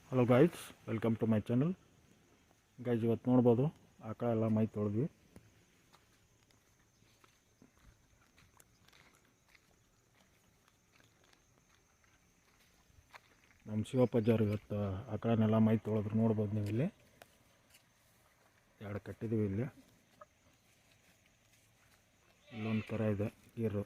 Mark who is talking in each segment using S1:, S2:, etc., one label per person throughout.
S1: Hello guys, welcome to my channel. Guys, ಇವತ್ತು ನೋಡ್ಬೋದು ಆಕಳ ಎಲ್ಲ ಮೈ ತೊಳೆದ್ವಿ. ನಮ್ಮ ಶಿವಪ್ಪಜ್ಜಾರು ಇವತ್ತು ಆಕಳನ್ನೆಲ್ಲ ಮೈ ತೊಳೆದ್ರು. ನೋಡ್ಬೋದು ನೀವು ಇಲ್ಲಿ ಎರಡು ಕಟ್ಟಿದ್ದೀವಿ. ಇಲ್ಲೊಂದು ಥರ ಇದೆ ಗೀರು.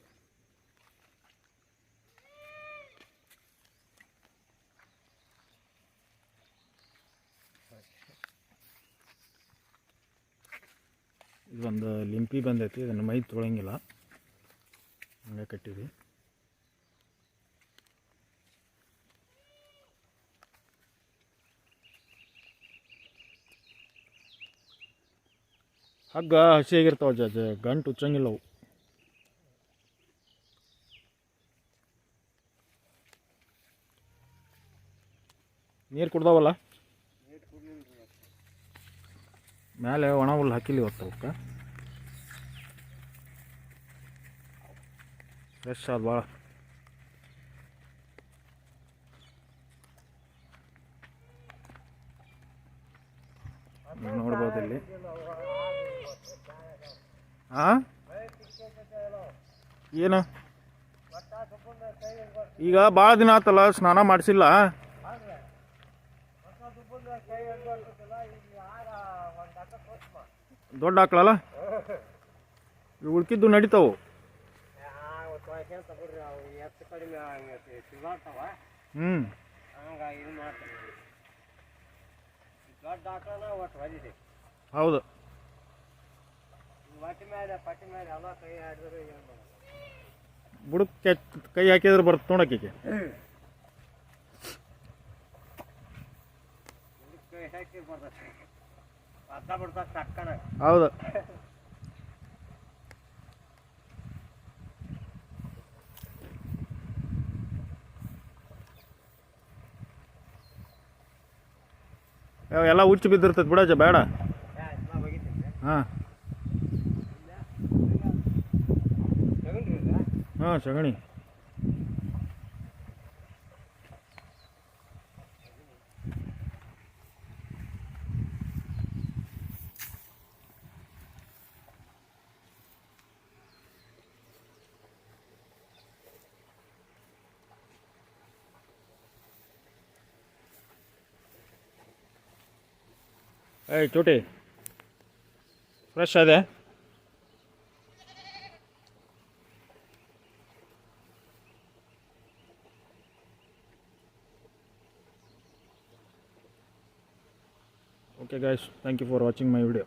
S1: ಇದೊಂದು ಲಿಂಪಿ ಬಂದೈತಿ, ಇದನ್ನು ಮೈ ತೊಳಂಗಿಲ್ಲ, ಹಂಗೆ ಕಟ್ಟಿದ್ವಿ. ಹಗ್ಗ ಹಸಿಯಾಗಿರ್ತಾವೆ ಜಜ್ಜ, ಗಂಟು ಉಚ್ಚಂಗಿಲ್ಲ ಅವು. ನೀರು ಕುಡ್ದಾವಲ್ಲ, ಮೇಲೆ ಒಣ ಹುಲ್ಲು ಹಾಕಿಲ್ಲ ಇವತ್ತು. ಅವಕ್ಕೆ ಫ್ರೆಶ್ ಆದ ಭಾಳ. ನೋಡ್ಬೋದು ಇಲ್ಲಿ. ಹಾಂ, ಏನು ಈಗ ಭಾಳ ದಿನ ಆತಲ್ಲ, ಸ್ನಾನ ಮಾಡಿಸಿಲ್ಲ. ದೊಡ್ಡ ಆಕಳಲ್ಲ, ಉಳ್ಕಿದ್ದು ನಡೀತಾವು. ಹೌದು, ಬುಡಕ್ಕೆ ಕೈ ಹಾಕಿದ್ರೆ ಬರುತ್ತೆ ನೋಡಕ್ಕೆ. ಹೌದು, ಎಲ್ಲ ಹುಚ್ಚು ಬಿದ್ದಿರ್ತೈತೆ ಬಿಡಜ, ಬೇಡ. ಹಾಂ ಹಾಂ, ಸಗಣಿ. ಏಯ್ ಚೋಟಿ, ಫ್ರೆಶ್ ಅದೇ. Okay guys, thank you for watching my video.